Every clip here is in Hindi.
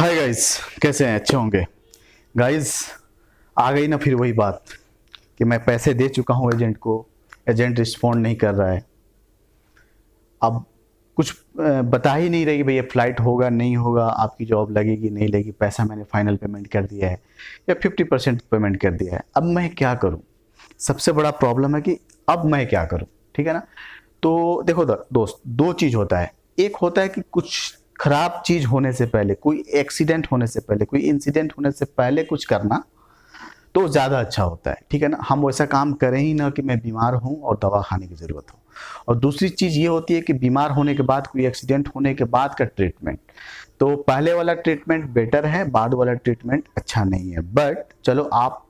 हाय गाइस, कैसे हैं? अच्छे होंगे। गाइस, आ गई ना फिर वही बात कि मैं पैसे दे चुका हूँ एजेंट को, एजेंट रिस्पॉन्ड नहीं कर रहा है। अब कुछ बता ही नहीं रही भैया फ्लाइट होगा नहीं होगा, आपकी जॉब लगेगी नहीं लगेगी, पैसा मैंने फाइनल पेमेंट कर दिया है या 50% पेमेंट कर दिया है। अब मैं क्या करूँ? सबसे बड़ा प्रॉब्लम है कि अब मैं क्या करूँ। ठीक है ना? तो देखो दोस्त, दो चीज़ होता है। एक होता है कि कुछ खराब चीज़ होने से पहले, कोई एक्सीडेंट होने से पहले, कोई इंसिडेंट होने से पहले कुछ करना तो ज़्यादा अच्छा होता है। ठीक है ना? हम वैसा काम करें ही ना कि मैं बीमार हूँ और दवा खाने की ज़रूरत हो। और दूसरी चीज़ ये होती है कि बीमार होने के बाद, कोई एक्सीडेंट होने के बाद का ट्रीटमेंट, तो पहले वाला ट्रीटमेंट बेटर है, बाद वाला ट्रीटमेंट अच्छा नहीं है। बट चलो, आप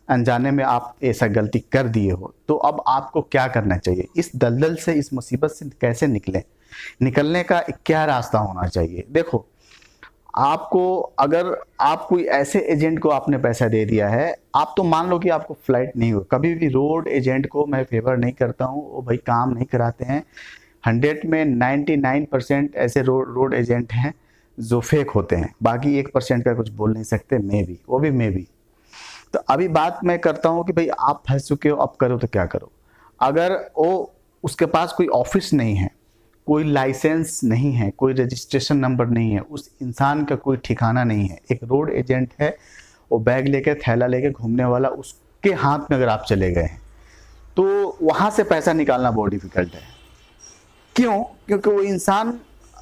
अनजाने में आप ऐसा गलती कर दिए हो, तो अब आपको क्या करना चाहिए? इस दलदल से, इस मुसीबत से कैसे निकलें? निकलने का क्या रास्ता होना चाहिए? देखो, आपको, अगर आप कोई ऐसे एजेंट को आपने पैसा दे दिया है, आप तो मान लो कि आपको फ्लाइट नहीं हुआ। कभी भी रोड एजेंट को मैं फेवर नहीं करता हूँ, वो भाई काम नहीं कराते हैं। 100 में 99% ऐसे रोड एजेंट हैं जो फेक होते हैं। बाकी 1% का कुछ बोल नहीं सकते, मे भी, वो भी मे भी। तो अभी बात मैं करता हूँ कि भाई आप फंस चुके हो, अब करो तो क्या करो? अगर वो, उसके पास कोई ऑफिस नहीं है, कोई लाइसेंस नहीं है, कोई रजिस्ट्रेशन नंबर नहीं है, उस इंसान का कोई ठिकाना नहीं है, एक रोड एजेंट है, वो बैग लेके, थैला लेके घूमने वाला, उसके हाथ में अगर आप चले गए हैं तो वहां से पैसा निकालना बहुत डिफिकल्ट है। क्यों? क्योंकि वो इंसान,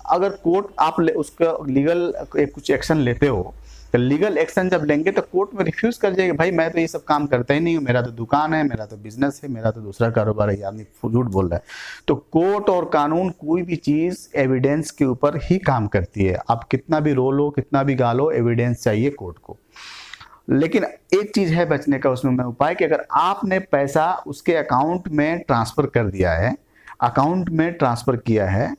अगर कोर्ट आप उसका लीगल कुछ एक्शन लेते हो, तो लीगल एक्शन जब लेंगे तो कोर्ट में रिफ्यूज कर जाएगा, भाई मैं तो ये सब काम करता ही नहीं हूँ, मेरा तो दुकान है, मेरा तो बिजनेस है, मेरा तो दूसरा कारोबार है, ये आदमी झूठ बोल रहा है। तो कोर्ट और कानून, कोई भी चीज एविडेंस के ऊपर ही काम करती है। आप कितना भी रो लो, कितना भी गालो, एविडेंस चाहिए कोर्ट को। लेकिन एक चीज है बचने का उसमें मैं उपाय, कि अगर आपने पैसा उसके अकाउंट में ट्रांसफर कर दिया है, अकाउंट में ट्रांसफर किया है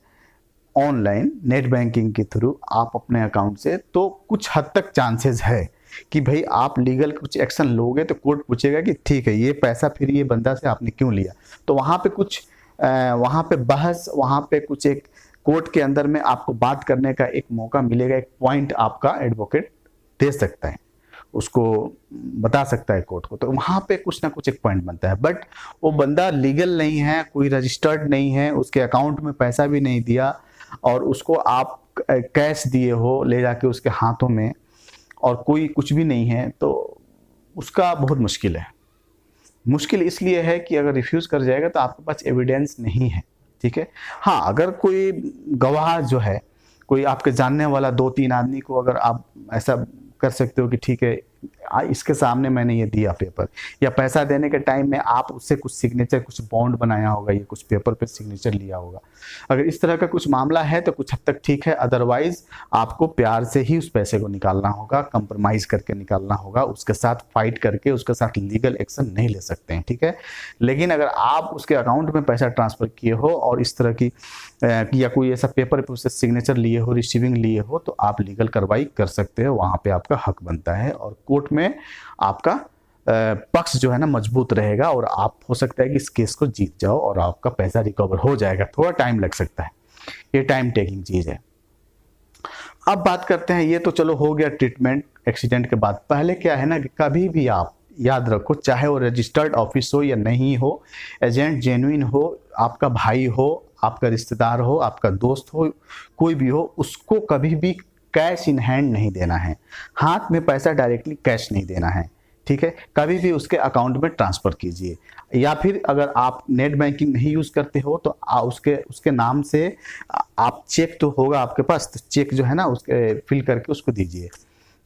ऑनलाइन नेट बैंकिंग के थ्रू आप अपने अकाउंट से, तो कुछ हद तक चांसेस है कि भाई आप लीगल कुछ एक्शन लोगे तो कोर्ट पूछेगा कि ठीक है, ये पैसा फिर ये बंदा से आपने क्यों लिया। तो वहाँ पे कुछ वहाँ पे बहस, वहाँ पे कुछ एक कोर्ट के अंदर में आपको बात करने का एक मौका मिलेगा, एक पॉइंट आपका एडवोकेट दे सकता है, उसको बता सकता है कोर्ट को। तो वहाँ पे कुछ ना कुछ एक पॉइंट बनता है। बट वो बंदा लीगल नहीं है, कोई रजिस्टर्ड नहीं है, उसके अकाउंट में पैसा भी नहीं दिया, और उसको आप कैश दिए हो ले जाके उसके हाथों में, और कोई कुछ भी नहीं है, तो उसका बहुत मुश्किल है। मुश्किल इसलिए है कि अगर रिफ्यूज कर जाएगा तो आपके पास एविडेंस नहीं है। ठीक है? हाँ, अगर कोई गवाह जो है, कोई आपके जानने वाला 2-3 आदमी को अगर आप ऐसा कर सकते हो कि ठीक है, इसके सामने मैंने ये दिया पेपर, या पैसा देने के टाइम में आप उससे कुछ सिग्नेचर, कुछ बॉन्ड बनाया होगा, ये कुछ पेपर पे सिग्नेचर लिया होगा, अगर इस तरह का कुछ मामला है तो कुछ हद तक ठीक है। अदरवाइज आपको प्यार से ही उस पैसे को निकालना होगा, कंप्रोमाइज करके निकालना होगा, उसके साथ फाइट करके उसके साथ लीगल एक्शन नहीं ले सकते हैं। ठीक है? लेकिन अगर आप उसके अकाउंट में पैसा ट्रांसफर किए हो और इस तरह की या कोई ऐसा पेपर पे उससे सिग्नेचर लिए हो, रिसीविंग लिए हो, तो आप लीगल कार्रवाई कर सकते हो, वहां पे आपका हक बनता है, और कोर्ट में आपका पक्ष जो है ना मजबूत रहेगा, और आप, हो सकता है कि इस केस को जीत जाओ और आपका पैसा रिकवर हो जाएगा। थोड़ा टाइम लग सकता है, ये टाइम टेकिंग चीज है। अब बात करते हैं, ये तो चलो हो गया ट्रीटमेंट एक्सीडेंट के बाद। पहले क्या है ना कि कभी भी आप याद रखो, चाहे वो रजिस्टर्ड ऑफिस हो या नहीं हो, एजेंट जेन्युइन हो, आपका भाई हो, आपका रिश्तेदार हो, आपका दोस्त हो, कोई भी हो, उसको कभी भी कैश इन हैंड नहीं देना है। हाथ में पैसा डायरेक्टली कैश नहीं देना है। ठीक है? कभी भी उसके अकाउंट में ट्रांसफर कीजिए, या फिर अगर आप नेट बैंकिंग नहीं यूज करते हो तो उसके उसके नाम से आप, चेक तो होगा आपके पास, तो चेक जो है ना उसके फिल करके उसको दीजिए,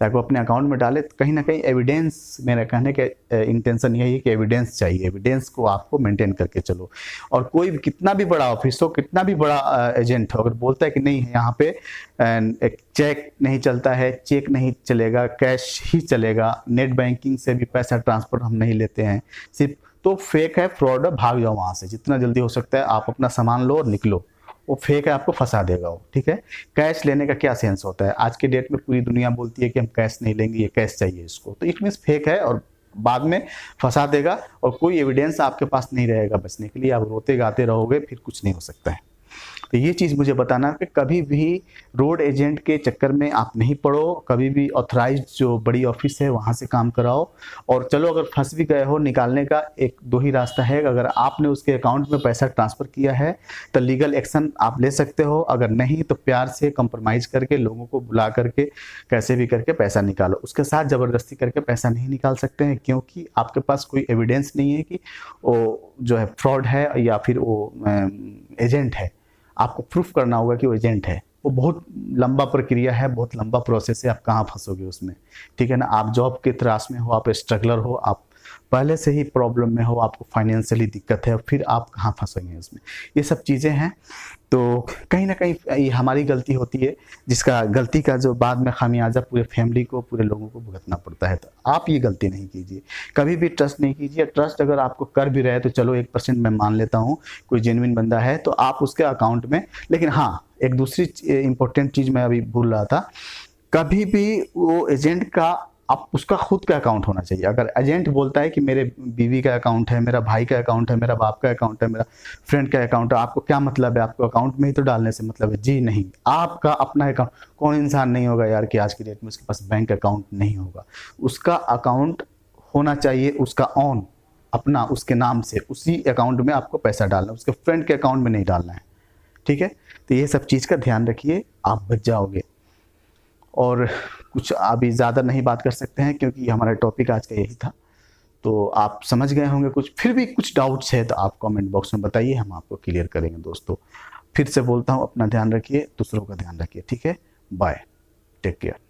ताकि वो अपने अकाउंट में डाले। तो कहीं ना कहीं एविडेंस, मेरा कहने का इंटेंशन यही है कि एविडेंस चाहिए, एविडेंस को आपको मेंटेन करके चलो। और कोई भी, कितना भी बड़ा ऑफिस हो, कितना भी बड़ा एजेंट हो, अगर बोलता है कि नहीं यहाँ पे एक चेक नहीं चलता है, चेक नहीं चलेगा, कैश ही चलेगा, नेट बैंकिंग से भी पैसा ट्रांसफर हम नहीं लेते हैं सिर्फ, तो फेक है, फ्रॉड है, भाग जाओ वहां से, जितना जल्दी हो सकता है आप अपना सामान लो और निकलो। वो फेक है, आपको फंसा देगा वो। ठीक है? कैश लेने का क्या सेंस होता है? आज के डेट में पूरी दुनिया बोलती है कि हम कैश नहीं लेंगे, ये कैश चाहिए इसको, तो इट मीन्स फेक है, और बाद में फंसा देगा, और कोई एविडेंस आपके पास नहीं रहेगा बचने के लिए, आप रोते गाते रहोगे, फिर कुछ नहीं हो सकता है। तो ये चीज़ मुझे बताना कि कभी भी रोड एजेंट के चक्कर में आप नहीं पड़ो, कभी भी ऑथराइज्ड जो बड़ी ऑफिस है वहाँ से काम कराओ। और चलो अगर फंस भी गए हो, निकालने का एक दो ही रास्ता है, अगर आपने उसके अकाउंट में पैसा ट्रांसफ़र किया है तो लीगल एक्शन आप ले सकते हो, अगर नहीं तो प्यार से कंप्रोमाइज़ करके लोगों को बुला करके कैसे भी करके पैसा निकालो। उसके साथ ज़बरदस्ती करके पैसा नहीं निकाल सकते हैं, क्योंकि आपके पास कोई एविडेंस नहीं है कि वो जो है फ्रॉड है या फिर वो एजेंट है। आपको प्रूफ करना होगा कि वो एजेंट है। वो बहुत लंबा प्रक्रिया है, बहुत लंबा प्रोसेस है, आप कहाँ फंसोगे उसमें, ठीक है ना। आप जॉब के तलाश में हो, आप स्ट्रगलर हो, आप पहले से ही प्रॉब्लम में हो, आपको फाइनेंशियली दिक्कत है, फिर आप कहाँ फंसोगे उसमें। ये सब चीज़ें हैं। तो कहीं ना कहीं ये हमारी गलती होती है, जिसका गलती का जो बाद में खामियाजा पूरे फैमिली को, पूरे लोगों को भुगतना पड़ता है। तो आप ये गलती नहीं कीजिए, कभी भी ट्रस्ट नहीं कीजिए। ट्रस्ट अगर आपको कर भी रहे तो चलो 1% मैं मान लेता हूँ, कोई जेन्युइन बंदा है तो आप उसके अकाउंट में। लेकिन हाँ, एक दूसरी इंपॉर्टेंट चीज़ मैं अभी भूल रहा था, कभी भी वो एजेंट का आप उसका खुद का अकाउंट होना चाहिए। अगर एजेंट बोलता है कि मेरे बीवी का अकाउंट है, मेरा भाई का अकाउंट है, मेरा बाप का अकाउंट है, मेरा फ्रेंड का अकाउंट है, आपको क्या मतलब है, आपको अकाउंट में ही तो डालने से मतलब है। जी नहीं, आपका अपना अकाउंट। कौन इंसान नहीं होगा यार कि आज की डेट में उसके पास बैंक अकाउंट नहीं होगा। उसका अकाउंट होना चाहिए, उसका ऑन अपना, उसके नाम से, उसी अकाउंट में आपको पैसा डालना है, उसके फ्रेंड के अकाउंट में नहीं डालना है, ठीक है। तो ये सब चीज़ का ध्यान रखिए, आप बच जाओगे। और कुछ अभी ज़्यादा नहीं बात कर सकते हैं, क्योंकि हमारा टॉपिक आज का यही था। तो आप समझ गए होंगे कुछ। फिर भी कुछ डाउट्स है तो आप कमेंट बॉक्स में बताइए, हम आपको क्लियर करेंगे दोस्तों। फिर से बोलता हूँ, अपना ध्यान रखिए, दूसरों का ध्यान रखिए, ठीक है। Bye, take care.